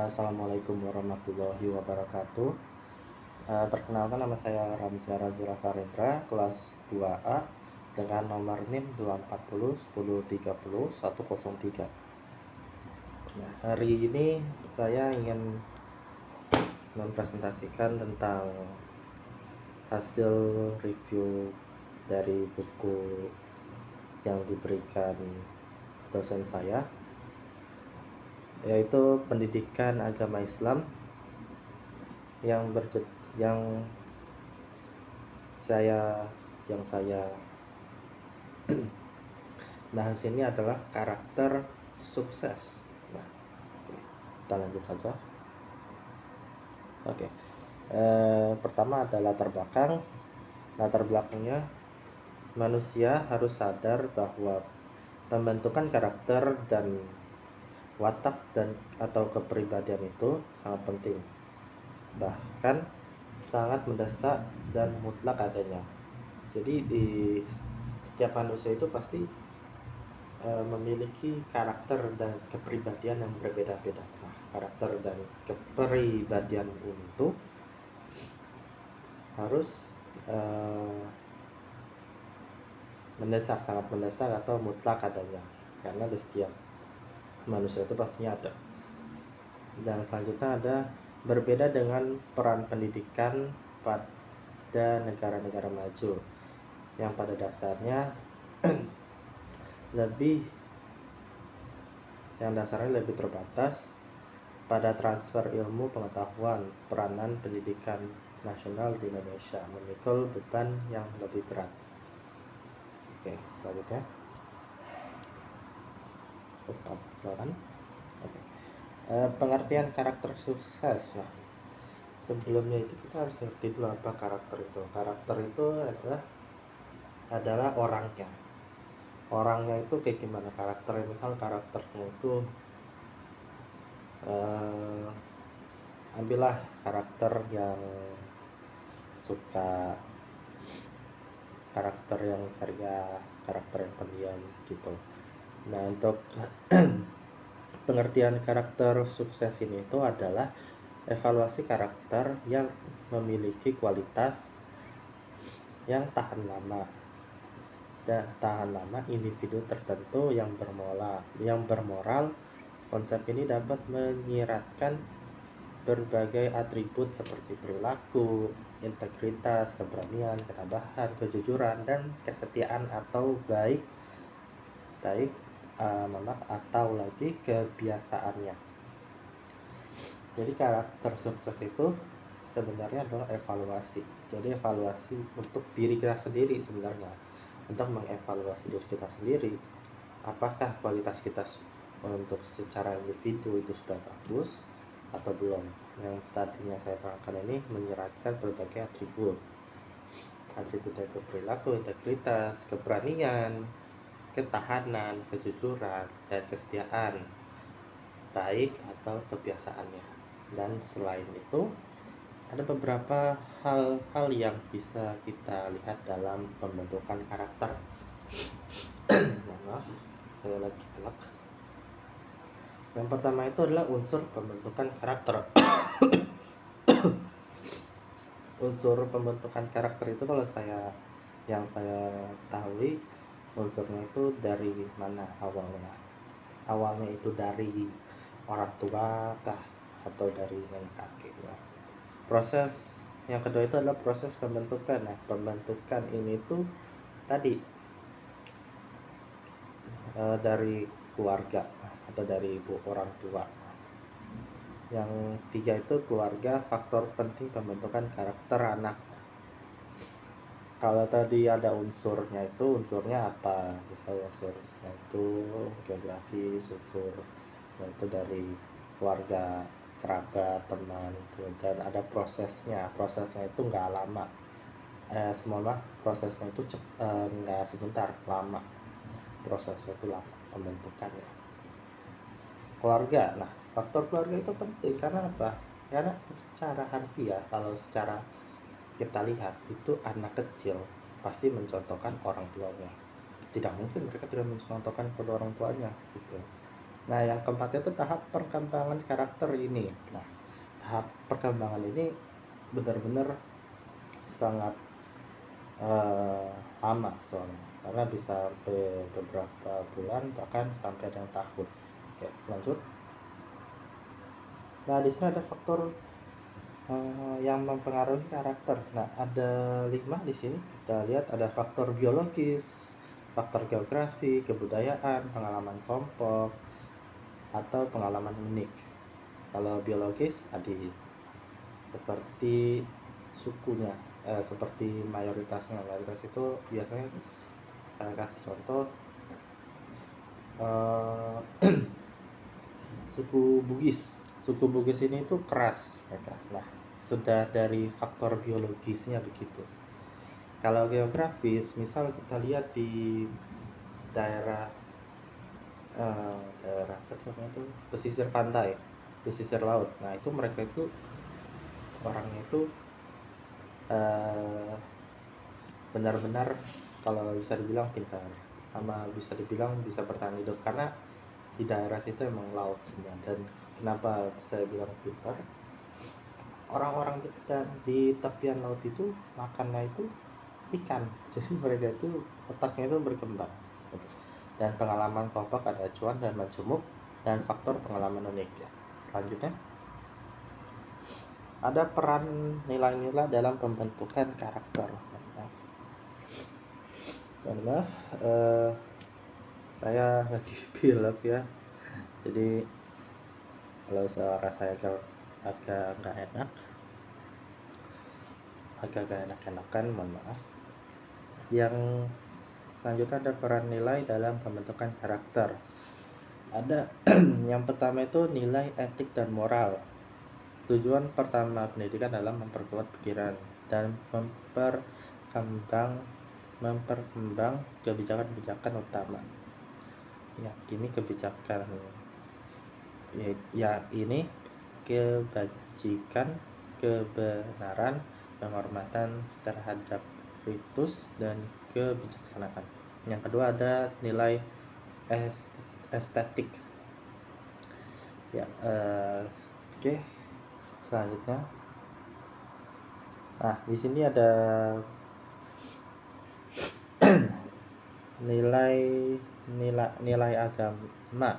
Assalamualaikum warahmatullahi wabarakatuh. Perkenalkan, nama saya Ramza Razira Farendra, kelas 2A dengan nomor NIM 240 10 30 103. Nah, hari ini saya ingin mempresentasikan tentang hasil review dari buku yang diberikan dosen saya, yaitu Pendidikan Agama Islam yang saya bahas ini adalah karakter sukses. Nah, kita lanjut saja. Pertama ada latar belakang. Latar belakangnya, manusia harus sadar bahwa pembentukan karakter dan watak dan atau kepribadian itu sangat penting, bahkan sangat mendesak dan mutlak adanya. Jadi di setiap manusia itu pasti memiliki karakter dan kepribadian yang berbeda-beda. Nah, karakter dan kepribadian itu harus sangat mendesak atau mutlak adanya, karena di setiap manusia itu pastinya ada. Dan selanjutnya ada berbeda dengan peran pendidikan pada negara-negara maju, yang pada dasarnya lebih terbatas pada transfer ilmu pengetahuan. Peranan pendidikan nasional di Indonesia memikul beban yang lebih berat. Oke, selanjutnya. Pengertian karakter sukses. Nah, sebelumnya itu kita harus ngerti dulu apa karakter itu. Karakter itu adalah orangnya itu kayak gimana karakternya. Misal karakternya itu ambillah karakter yang suka, karakter yang ceria, karakter yang pendiam gitu. Nah, untuk pengertian karakter sukses ini itu adalah evaluasi karakter yang memiliki kualitas yang tahan lama individu tertentu yang bermoral. Konsep ini dapat menyiratkan berbagai atribut seperti perilaku, integritas, keberanian, ketabahan, kejujuran, dan kesetiaan atau atau lagi kebiasaannya. Jadi karakter sukses itu sebenarnya adalah evaluasi. Jadi evaluasi untuk diri kita sendiri sebenarnya. Untuk mengevaluasi diri kita sendiri, apakah kualitas kita untuk secara individu itu sudah bagus atau belum. Yang tadinya saya terangkan ini menyiratkan berbagai atribut itu perilaku, integritas, keberanian, ketahanan, kejujuran, dan kesetiaan, baik atau kebiasaannya. Dan selain itu ada beberapa hal-hal yang bisa kita lihat dalam pembentukan karakter. Maaf, saya lagi pelak. Yang pertama itu adalah unsur pembentukan karakter. Unsur pembentukan karakter itu yang saya ketahui, unsurnya itu dari mana awalnya? Awalnya itu dari orang tua kah atau dari nenek kakek ya? Proses yang kedua itu adalah proses pembentukan. Nah, pembentukan ini tuh tadi dari keluarga atau dari ibu orang tua. Yang tiga itu keluarga, faktor penting pembentukan karakter anak. Kalau tadi ada unsurnya apa? Misalnya unsurnya itu geografis, unsur itu dari keluarga, kerabat, teman itu, dan ada prosesnya itu nggak lama, prosesnya itu nggak sebentar, lama prosesnya itu, lama pembentukannya. Keluarga, nah faktor keluarga itu penting karena apa? Karena secara harfiah, kalau secara kita lihat itu anak kecil pasti mencontohkan orang tuanya. Tidak mungkin mereka tidak mencontohkan kedua orang tuanya gitu. Nah, yang keempat itu tahap perkembangan karakter ini. Nah, tahap perkembangan ini benar-benar sangat lama soalnya, karena bisa sampai beberapa bulan bahkan sampai dengan tahun. Oke, lanjut. Nah, di sini ada faktor yang mempengaruhi karakter. Nah, ada 5 di sini. Kita lihat ada faktor biologis, faktor geografi, kebudayaan, pengalaman kelompok, atau pengalaman unik. Kalau biologis tadi seperti sukunya, seperti mayoritas itu biasanya saya kasih contoh suku Bugis ini itu keras mereka. Nah, sudah dari faktor biologisnya begitu. Kalau geografis, misal kita lihat di daerah daerah apa namanya itu, pesisir pantai, pesisir laut. Nah, itu mereka itu orangnya itu eh, benar-benar kalau bisa dibilang pintar, sama bisa dibilang bisa bertahan hidup, karena di daerah situ emang laut semua. Dan kenapa saya bilang pintar, orang-orang di tepian laut itu makannya itu ikan, jadi mereka itu otaknya itu berkembang. Dan pengalaman kelompok ada acuan dan majemuk, dan faktor pengalaman unik ya. Selanjutnya ada peran nilai-nilai dalam pembentukan karakter. Maaf, saya lagi pilek ya, jadi kalau suara saya agak nggak enak, agak nggak enak-enakan, mohon maaf. Yang selanjutnya ada peran nilai dalam pembentukan karakter. Ada yang pertama itu nilai etik dan moral. Tujuan pertama pendidikan adalah memperkuat pikiran dan memperkembang kebijakan-kebijakan utama. Ya, ini kebijakan ya ini kebajikan, kebenaran, penghormatan terhadap ritus, dan kebijaksanaan. Yang kedua ada nilai estetik ya. Oke, selanjutnya, nah di sini ada nilai agama.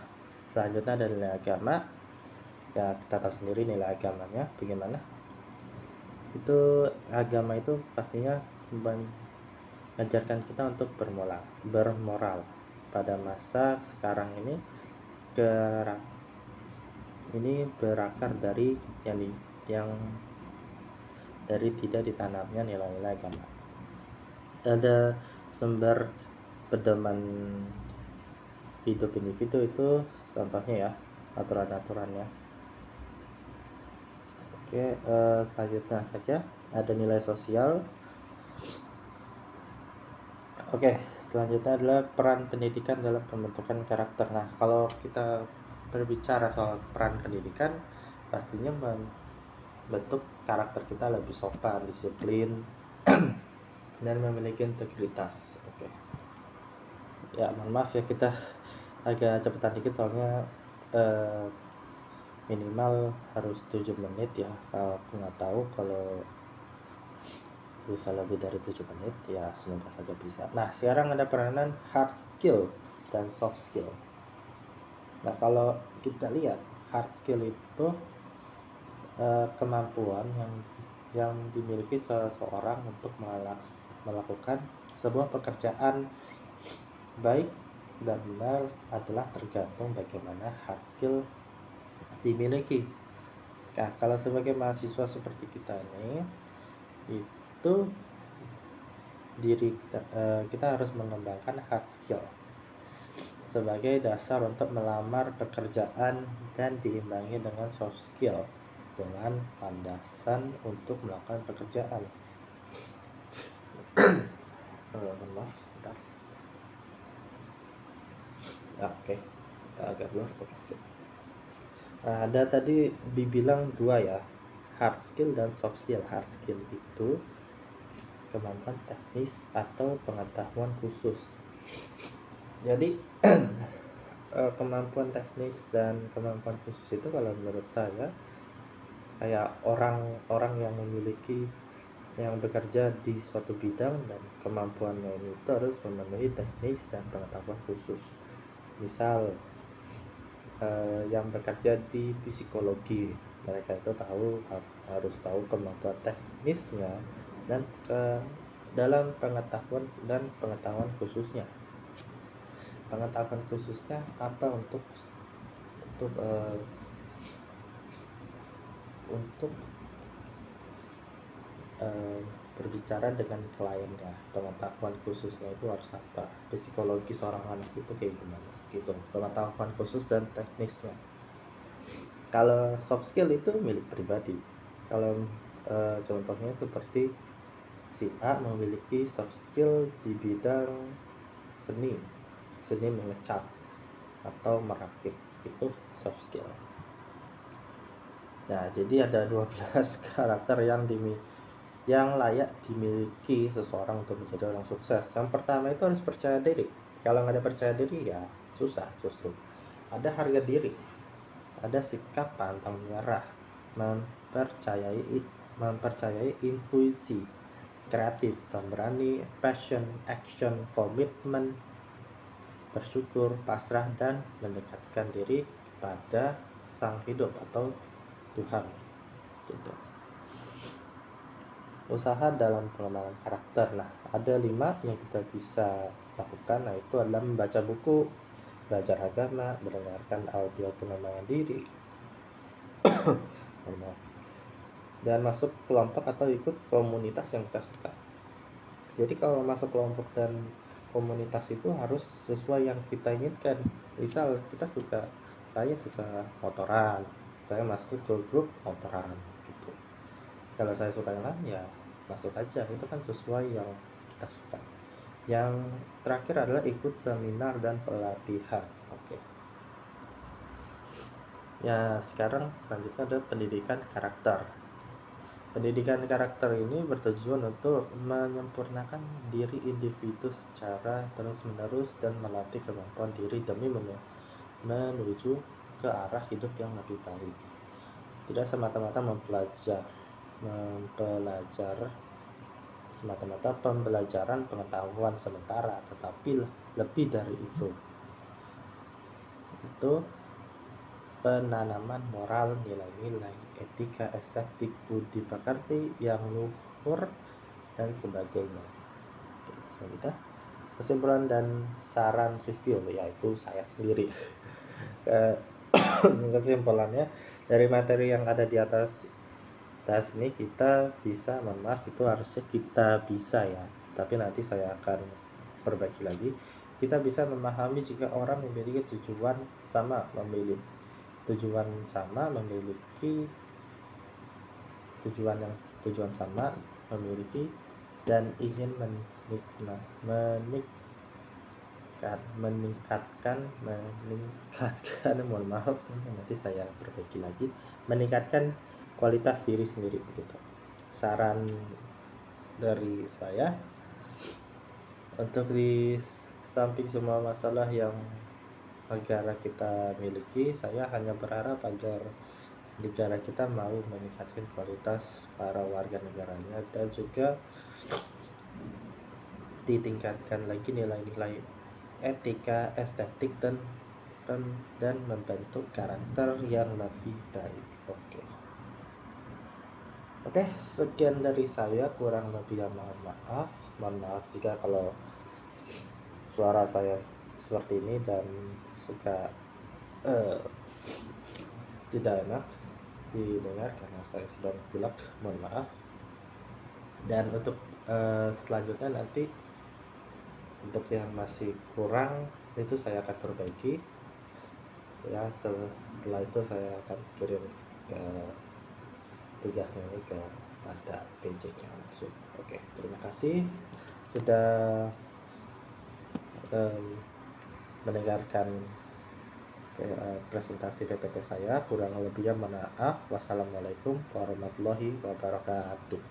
Selanjutnya ada nilai agama ya, kita tahu sendiri nilai agamanya bagaimana. Itu agama itu pastinya mengajarkan kita untuk bermoral. Pada masa sekarang ini berakar dari yang dari tidak ditanamnya nilai-nilai agama. Ada sumber pedoman hidup individu itu contohnya ya, aturan-aturannya. Oke, selanjutnya saja ada nilai sosial. Oke, selanjutnya adalah peran pendidikan dalam pembentukan karakter. Nah, kalau kita berbicara soal peran pendidikan, pastinya membentuk karakter kita lebih sopan, disiplin, dan memiliki integritas. Oke. Ya, mohon maaf ya, kita agak cepetan dikit soalnya minimal harus 7 menit ya. Aku nggak tahu kalau bisa lebih dari 7 menit ya, semoga saja bisa. Nah, sekarang ada peranan hard skill dan soft skill. Nah, kalau kita lihat hard skill itu kemampuan yang dimiliki seseorang untuk melakukan sebuah pekerjaan baik dan benar adalah tergantung bagaimana hard skill dimiliki. Nah, kalau sebagai mahasiswa seperti kita ini, itu kita harus mengembangkan hard skill sebagai dasar untuk melamar pekerjaan, dan diimbangi dengan soft skill dengan landasan untuk melakukan pekerjaan. Maaf, bentar. Oke, agak blur. Ada tadi dibilang 2 ya, hard skill dan soft skill. Hard skill itu kemampuan teknis atau pengetahuan khusus. Jadi kemampuan teknis dan kemampuan khusus itu kalau menurut saya kayak orang-orang yang bekerja di suatu bidang dan kemampuannya itu harus memenuhi teknis dan pengetahuan khusus. Misal yang bekerja di psikologi, mereka itu harus tahu kemampuan teknisnya dan dalam pengetahuan khususnya. Pengetahuan khususnya apa untuk berbicara dengan kliennya. Pengetahuan khususnya itu harus apa, psikologi seorang anak itu kayak gimana gitu, pengetahuan khusus dan teknisnya. Kalau soft skill itu milik pribadi. Kalau contohnya seperti si A memiliki soft skill di bidang seni mengecat atau merakit, itu soft skill. Nah, jadi ada 12 karakter yang layak dimiliki seseorang untuk menjadi orang sukses. Yang pertama itu harus percaya diri. Kalau nggak ada percaya diri ya susah justru. Ada harga diri, ada sikap pantang menyerah, mempercayai intuisi, kreatif, pemberani, passion, action, komitmen, bersyukur, pasrah, dan mendekatkan diri pada sang hidup atau Tuhan gitu. Usaha dalam pengembangan karakter. Nah, ada 5 yang kita bisa lakukan. Nah, itu adalah membaca buku, belajar agama, mendengarkan audio pengembangan diri, dan masuk kelompok atau ikut komunitas yang kita suka. Jadi kalau masuk kelompok dan komunitas itu harus sesuai yang kita inginkan. Misal saya suka motoran, saya masuk ke grup motoran gitu. Kalau saya suka yang lain ya masuk aja, itu kan sesuai yang kita suka. Yang terakhir adalah ikut seminar dan pelatihan. Oke. Ya, sekarang selanjutnya ada pendidikan karakter. Pendidikan karakter ini bertujuan untuk menyempurnakan diri individu secara terus-menerus dan melatih kemampuan diri demi menuju ke arah hidup yang lebih baik. Tidak semata-mata semata-mata pembelajaran pengetahuan sementara, tetapi lebih dari itu. Itu penanaman moral, nilai-nilai, etika, estetik, budi pekerti yang luhur dan sebagainya. Oke, selanjutnya kesimpulan dan saran review, yaitu saya sendiri. Kesimpulannya, dari materi yang ada di atas ini kita bisa, itu harusnya kita bisa ya, tapi nanti saya akan perbaiki lagi. Kita bisa memahami jika orang memiliki tujuan sama, memiliki dan ingin meningkatkan mohon maaf, nanti saya perbaiki lagi, meningkatkan kualitas diri sendiri begitu. Saran dari saya, untuk di samping semua masalah yang negara kita miliki, saya hanya berharap agar negara kita mau meningkatkan kualitas para warga negaranya dan juga ditingkatkan lagi nilai-nilai etika, estetik, dan membentuk karakter yang lebih baik. Oke, sekian dari saya, kurang lebih ya mohon maaf jika kalau suara saya seperti ini dan suka tidak enak didengar karena saya sedang pilek, mohon maaf. Dan untuk selanjutnya nanti untuk yang masih kurang itu saya akan perbaiki ya. Setelah itu saya akan kirim ke tugasnya ini pada PJ-nya langsung. Oke, terima kasih sudah mendengarkan presentasi PPT saya. Kurang lebihnya maaf. Wassalamualaikum warahmatullahi wabarakatuh.